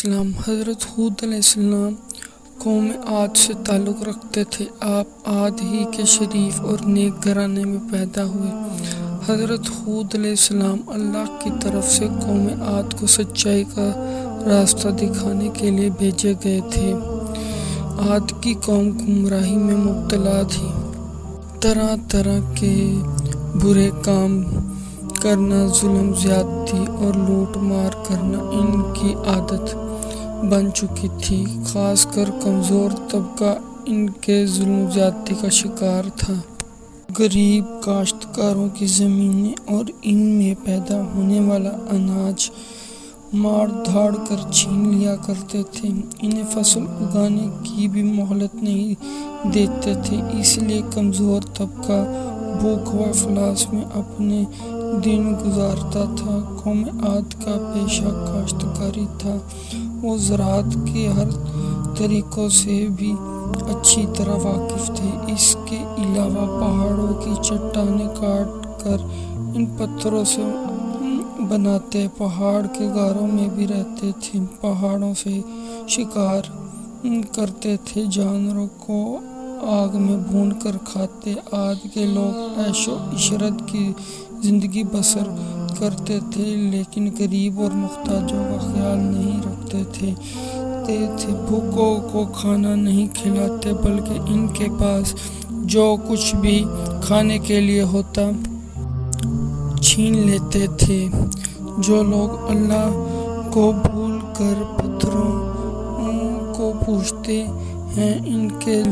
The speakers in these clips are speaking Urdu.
السلام۔ حضرت ہود علیہ السلام قوم عاد سے تعلق رکھتے تھے۔ آپ عاد ہی کے شریف اور نیک گھرانے میں پیدا ہوئے۔ حضرت ہود علیہ السلام اللہ کی طرف سے قوم عاد کو سچائی کا راستہ دکھانے کے لیے بھیجے گئے تھے۔ عاد کی قوم گمراہی میں مبتلا تھی۔ طرح طرح کے برے کام کرنا، ظلم زیادتی اور لوٹ مار کرنا ان کی عادت بن چکی تھی۔ خاص کر کمزور طبقہ ان کے ظلم زیادتی کا شکار تھا۔ غریب کاشتکاروں کی زمینیں اور ان میں پیدا ہونے والا اناج مار دھاڑ کر چھین لیا کرتے تھے۔ انہیں فصل اگانے کی بھی مہلت نہیں دیتے تھے، اس لیے کمزور طبقہ بھوک و افلاس میں اپنے دن گزارتا تھا۔ قوم عاد کا پیشہ کاشتکاری تھا۔ وہ زراعت کے ہر طریقوں سے بھی اچھی طرح واقف تھے۔ اس کے علاوہ پہاڑوں کی چٹانیں کاٹ کر ان پتھروں سے بناتے پہاڑ کے غاروں میں بھی رہتے تھے۔ پہاڑوں سے شکار کرتے تھے، جانوروں کو آگ میں بھون کر کھاتے۔ عاد کے لوگ عیش و عشرت کی زندگی بسر کرتے تھے، لیکن غریب اور محتاجوں کا خیال نہیں رکھتے تھے۔ بھوکوں کو کھانا نہیں کھلاتے، بلکہ ان کے پاس جو کچھ بھی کھانے کے لیے ہوتا چھین لیتے تھے۔ جو لوگ اللہ کو بھول کر پتھروں کو پوجتے ہیں، ان کے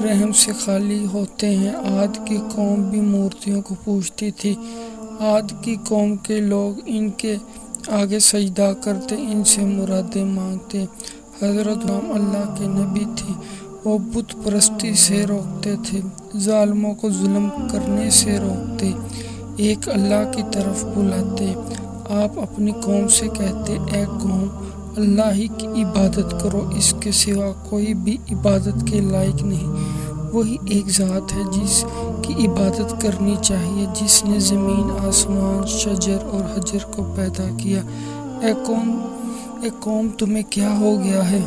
رحم سے خالی ہوتے ہیں۔ عاد کی قوم بھی مورتیوں کو پوجتی تھی۔ عاد کی قوم کے لوگ ان کے آگے سجدہ کرتے، ان سے مرادیں مانگتے۔ حضرت ہود اللہ کے نبی تھے۔ وہ بت پرستی سے روکتے تھے، ظالموں کو ظلم کرنے سے روکتے، ایک اللہ کی طرف بلاتے۔ آپ اپنی قوم سے کہتے، اے قوم، اللہ ہی کی عبادت کرو، اس کے سوا کوئی بھی عبادت کے لائق نہیں۔ وہی ایک ذات ہے جس کی عبادت کرنی چاہیے، جس نے زمین، آسمان، شجر اور حجر کو پیدا کیا۔ اے قوم، تمہیں کیا ہو گیا ہے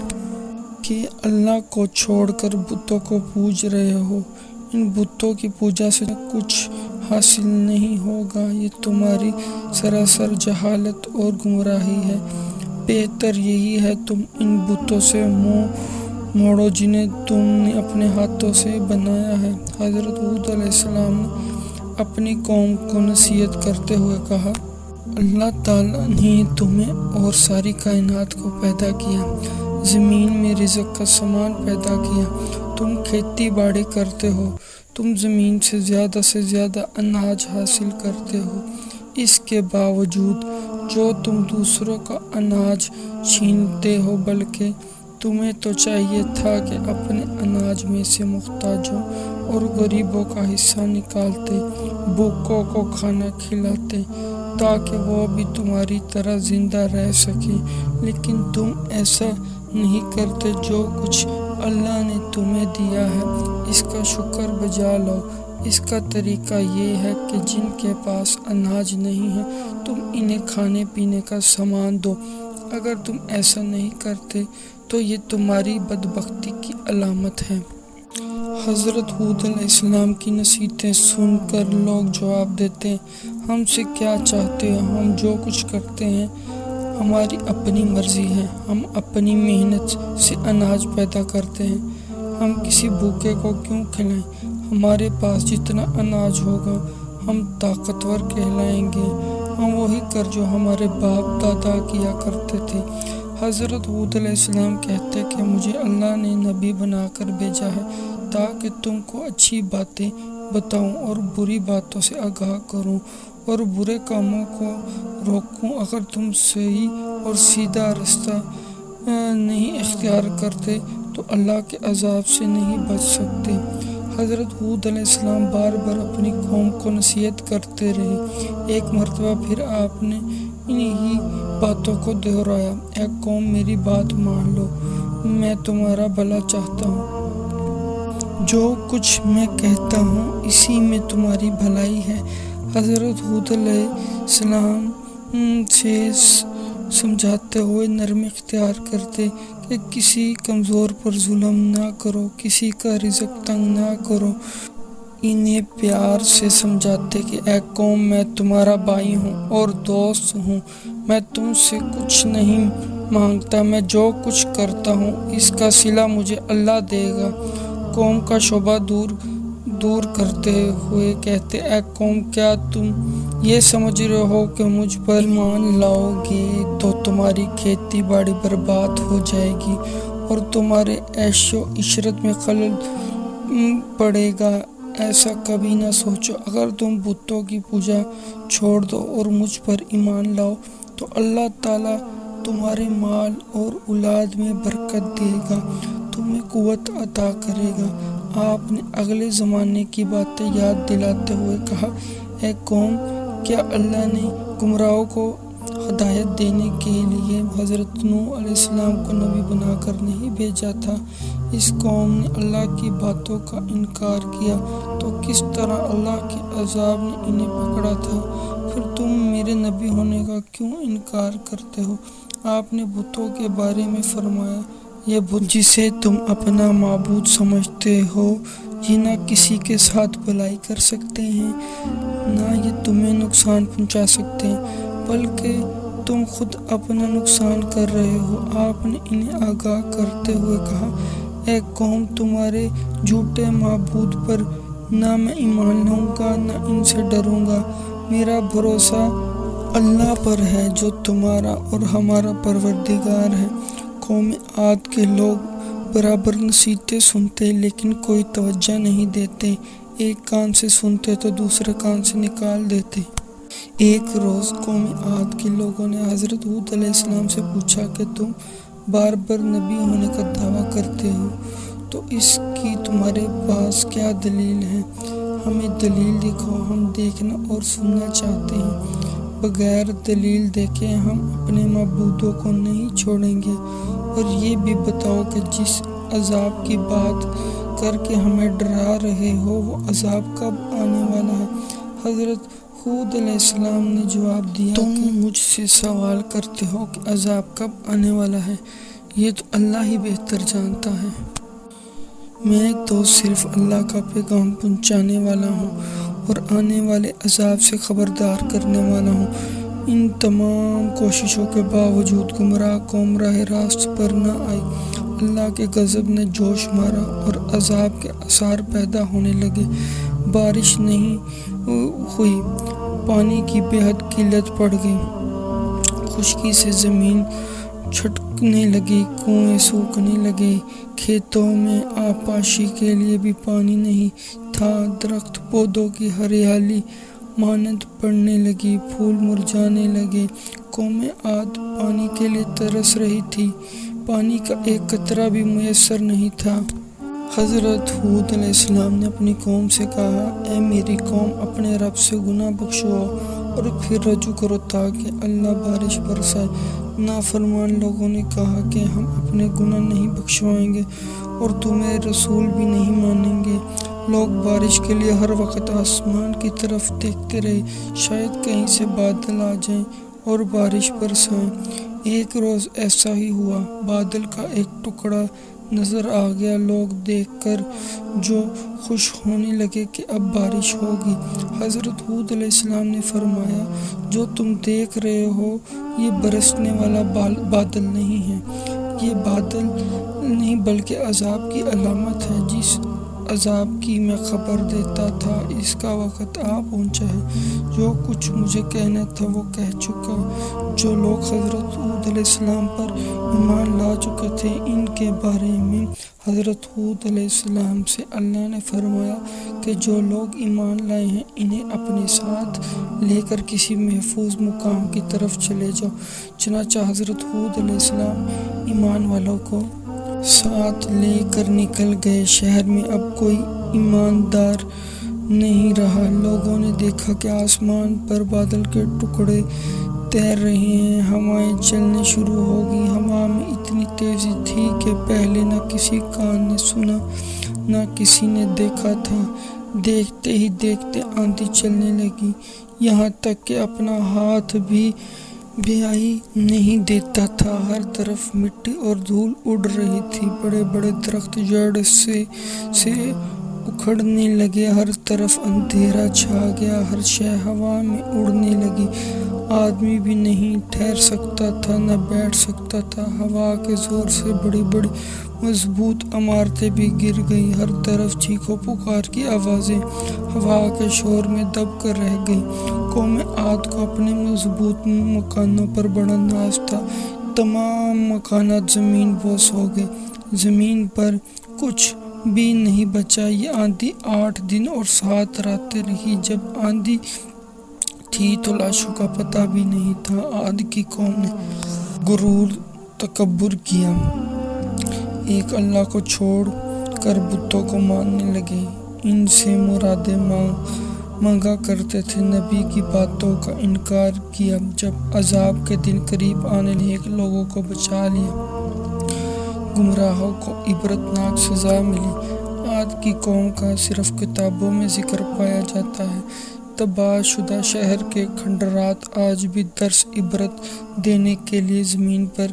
کہ اللہ کو چھوڑ کر بتوں کو پوج رہے ہو؟ ان بتوں کی پوجا سے کچھ حاصل نہیں ہوگا، یہ تمہاری سراسر جہالت اور گمراہی ہے۔ بہتر یہی ہے تم ان بتوں سے منہ موڑو جنہیں تم نے اپنے ہاتھوں سے بنایا ہے۔ حضرت ہود علیہ السلام نے اپنی قوم کو نصیحت کرتے ہوئے کہا، اللہ تعالیٰ نے تمہیں اور ساری کائنات کو پیدا کیا، زمین میں رزق کا سامان پیدا کیا، تم کھیتی باڑی کرتے ہو، تم زمین سے زیادہ اناج حاصل کرتے ہو۔ اس کے باوجود جو تم دوسروں کا اناج چھینتے ہو، بلکہ تمہیں تو چاہیے تھا کہ اپنے اناج میں سے محتاجوں اور غریبوں کا حصہ نکالتے، بھوکوں کو کھانا کھلاتے، تاکہ وہ بھی تمہاری طرح زندہ رہ سکیں، لیکن تم ایسا نہیں کرتے۔ جو کچھ اللہ نے تمہیں دیا ہے، اس کا شکر بجا لاؤ۔ اس کا طریقہ یہ ہے کہ جن کے پاس اناج نہیں ہے، تم انہیں کھانے پینے کا سامان دو۔ اگر تم ایسا نہیں کرتے تو یہ تمہاری بدبختی کی علامت ہے۔ حضرت ہود علیہ السلام کی نصیحتیں سن کر لوگ جواب دیتے، ہم سے کیا چاہتے ہو؟ ہم جو کچھ کرتے ہیں ہماری اپنی مرضی ہے، ہم اپنی محنت سے اناج پیدا کرتے ہیں، ہم کسی بھوکے کو کیوں کھلائیں؟ ہمارے پاس جتنا اناج ہوگا ہم طاقتور کہلائیں گے، ہم وہی کر جو ہمارے باپ دادا کیا کرتے تھے۔ حضرت ہود علیہ السلام کہتے کہ مجھے اللہ نے نبی بنا کر بھیجا ہے تاکہ تم کو اچھی باتیں بتاؤں اور بری باتوں سے آگاہ کروں اور برے کاموں کو روکوں۔ اگر تم صحیح اور سیدھا رستہ نہیں اختیار کرتے تو اللہ کے عذاب سے نہیں بچ سکتے۔ حضرت ہود علیہ السلام بار بار اپنی قوم کو نصیحت کرتے رہے۔ ایک مرتبہ پھر آپ نے انہی باتوں کو دہرایا، اے قوم، میری بات مان لو، میں تمہارا بھلا چاہتا ہوں، جو کچھ میں کہتا ہوں اسی میں تمہاری بھلائی ہے۔ حضرت ہود علیہ السلام سے سمجھاتے ہوئے نرمی اختیار کرتے کہ کسی کمزور پر ظلم نہ کرو، کسی کا رزق تنگ نہ کرو۔ انہیں پیار سے سمجھاتے کہ اے قوم، میں تمہارا بھائی ہوں اور دوست ہوں، میں تم سے کچھ نہیں مانگتا، میں جو کچھ کرتا ہوں اس کا صلہ مجھے اللہ دے گا۔ قوم کا شبہ دور کرتے ہوئے کہتے، اے قوم، کیا تم یہ سمجھ رہے ہو کہ مجھ پر ایمان لاؤ گے تو تمہاری کھیتی باڑی برباد ہو جائے گی اور تمہارے عیش و عشرت میں خلل پڑے گا؟ ایسا کبھی نہ سوچو۔ اگر تم بتوں کی پوجا چھوڑ دو اور مجھ پر ایمان لاؤ تو اللہ تعالیٰ تمہارے مال اور اولاد میں برکت دے گا، تمہیں قوت عطا کرے گا۔ آپ نے اگلے زمانے کی باتیں یاد دلاتے ہوئے کہا، اے قوم، کیا اللہ نے گمراہوں کو ہدایت دینے کے لیے حضرت نوح علیہ السلام کو نبی بنا کر نہیں بھیجا تھا؟ اس قوم نے اللہ کی باتوں کا انکار کیا تو کس طرح اللہ کے عذاب نے انہیں پکڑا تھا۔ پھر تم میرے نبی ہونے کا کیوں انکار کرتے ہو؟ آپ نے بتوں کے بارے میں فرمایا، یہ بت جسے تم اپنا معبود سمجھتے ہو، یہ نہ کسی کے ساتھ بھلائی کر سکتے ہیں، نہ یہ تمہیں نقصان پہنچا سکتے ہیں، بلکہ تم خود اپنا نقصان کر رہے ہو۔ آپ نے انہیں آگاہ کرتے ہوئے کہا، اے قوم، تمہارے جھوٹے معبود پر نہ میں ایمان لاؤں گا نہ ان سے ڈروں گا۔ میرا بھروسہ اللہ پر ہے جو تمہارا اور ہمارا پروردگار ہے۔ قوم عاد کے لوگ برابر نصیحتیں سنتے لیکن کوئی توجہ نہیں دیتے، ایک کان سے سنتے تو دوسرے کان سے نکال دیتے۔ ایک روز قوم عاد کے لوگوں نے حضرت ہود علیہ السلام سے پوچھا کہ تم بار بار نبی ہونے کا دعویٰ کرتے ہو، تو اس کی تمہارے پاس کیا دلیل ہے؟ ہمیں دلیل دکھاؤ، ہم دیکھنا اور سننا چاہتے ہیں۔ بغیر دلیل دیکھے ہم اپنے معبودوں کو نہیں چھوڑیں گے۔ اور یہ بھی بتاؤ کہ جس عذاب کی بات کر کے ہمیں ڈرا رہے ہو وہ عذاب کب آنے والا ہے؟ حضرت ہود علیہ السلام نے جواب دیا، تم مجھ سے سوال کرتے ہو کہ عذاب کب آنے والا ہے، یہ تو اللہ ہی بہتر جانتا ہے۔ میں تو صرف اللہ کا پیغام پہنچانے والا ہوں اور آنے والے عذاب سے خبردار کرنے والا ہوں۔ ان تمام کوششوں کے باوجود گمراہ قوم راہ راست پر نہ آئی۔ اللہ کے غضب نے جوش مارا اور عذاب کے آثار پیدا ہونے لگے۔ بارش نہیں ہوئی، پانی کی بے حد قلت پڑ گئی، خشکی سے زمین چھٹکنے لگی، کنویں سوکھنے لگے، کھیتوں میں آبپاشی کے لیے بھی پانی نہیں تھا، درخت پودوں کی ہریالی مانند پڑنے لگی، پھول مرجھانے لگے۔ قوم عاد پانی کے لیے ترس رہی تھی، پانی کا ایک قطرہ بھی میسر نہیں تھا۔ حضرت ہود علیہ السلام نے اپنی قوم سے کہا، اے میری قوم، اپنے رب سے گناہ بخشواؤ اور پھر رجوع کرو تاکہ اللہ بارش برسائے۔ نافرمان لوگوں نے کہا کہ ہم اپنے گناہ نہیں بخشوائیں گے اور تمہیں رسول بھی نہیں مانیں گے۔ لوگ بارش کے لیے ہر وقت آسمان کی طرف دیکھتے رہے، شاید کہیں سے بادل آ جائیں اور بارش برسائیں۔ ایک روز ایسا ہی ہوا، بادل کا ایک ٹکڑا نظر آ گیا۔ لوگ دیکھ کر جو خوش ہونے لگے کہ اب بارش ہوگی۔ حضرت ہود علیہ السلام نے فرمایا، جو تم دیکھ رہے ہو یہ برسنے والا بادل نہیں ہے، یہ بادل نہیں بلکہ عذاب کی علامت ہے۔ جس عذاب کی میں خبر دیتا تھا اس کا وقت آ پہنچا ہے۔ جو کچھ مجھے کہنا تھا وہ کہہ چکا۔ جو لوگ حضرت ہود علیہ السلام پر ایمان لا چکے تھے ان کے بارے میں حضرت ہود علیہ السلام سے اللہ نے فرمایا کہ جو لوگ ایمان لائے ہیں انہیں اپنے ساتھ لے کر کسی محفوظ مقام کی طرف چلے جاؤ۔ چنانچہ حضرت ہود علیہ السلام ایمان والوں کو ساتھ لے کر نکل گئے۔ شہر میں اب کوئی ایماندار نہیں رہا۔ لوگوں نے دیکھا کہ آسمان پر بادل کے ٹکڑے تیر رہے ہیں، ہوائیں چلنے شروع ہو گئی۔ ہوا میں اتنی تیزی تھی کہ پہلے نہ کسی کان نے سنا نہ کسی نے دیکھا تھا۔ دیکھتے ہی دیکھتے آندھی چلنے لگی، یہاں تک کہ اپنا ہاتھ بھی بیائی نہیں دیتا تھا، ہر طرف مٹی اور دھول اڑ رہی تھی، بڑے بڑے درخت جڑ سے اکھڑنے لگے، ہر طرف اندھیرا چھا گیا، ہر شے ہوا میں اڑنے لگی، آدمی بھی نہیں ٹھہر سکتا تھا، نہ بیٹھ سکتا تھا، ہوا کے زور سے بڑی بڑی مضبوط عمارتیں بھی گر گئیں، ہر طرف چیخ و پکار کی آوازیں ہوا کے شور میں دب کر رہ گئیں۔ قوم عاد کو اپنے مضبوط مکانوں پر بڑا ناز تھا، تمام مکانات زمین بوس ہو گئے، زمین پر کچھ بھی نہیں بچا۔ یہ آندھی 8 دن اور 7 راتیں رہی، جب آندھی تھی تو لاشوں کا پتہ بھی نہیں تھا۔ عاد کی قوم نے غرور تکبر کیا، ایک اللہ کو چھوڑ کر بتوں کو ماننے لگے، ان سے مرادیں مانگا کرتے تھے، نبی کی باتوں کا انکار کیا۔ جب عذاب کے دن قریب آنے لگے، لوگوں کو بچا لیا، گمراہوں کو عبرتناک سزا ملی۔ عاد کی قوم کا صرف کتابوں میں ذکر پایا جاتا ہے، تباہ شدہ شہر کے کھنڈرات آج بھی درس عبرت دینے کے لیے زمین پر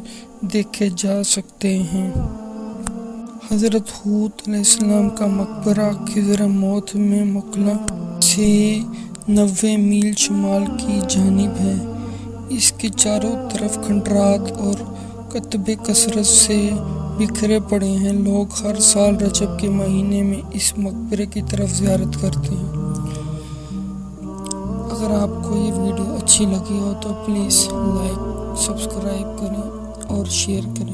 دیکھے جا سکتے ہیں۔ حضرت ہود علیہ السلام کا مقبرہ خضر موت میں مکہ سے 90 میل شمال کی جانب ہے۔ اس کے چاروں طرف کھنڈرات اور کتبے کثرت سے بکھرے پڑے ہیں، لوگ ہر سال رجب کے مہینے میں اس مقبرے کی طرف زیارت کرتے ہیں۔ اگر آپ کو یہ ویڈیو اچھی لگی ہو تو پلیز لائک، سبسکرائب کریں اور شیئر کریں۔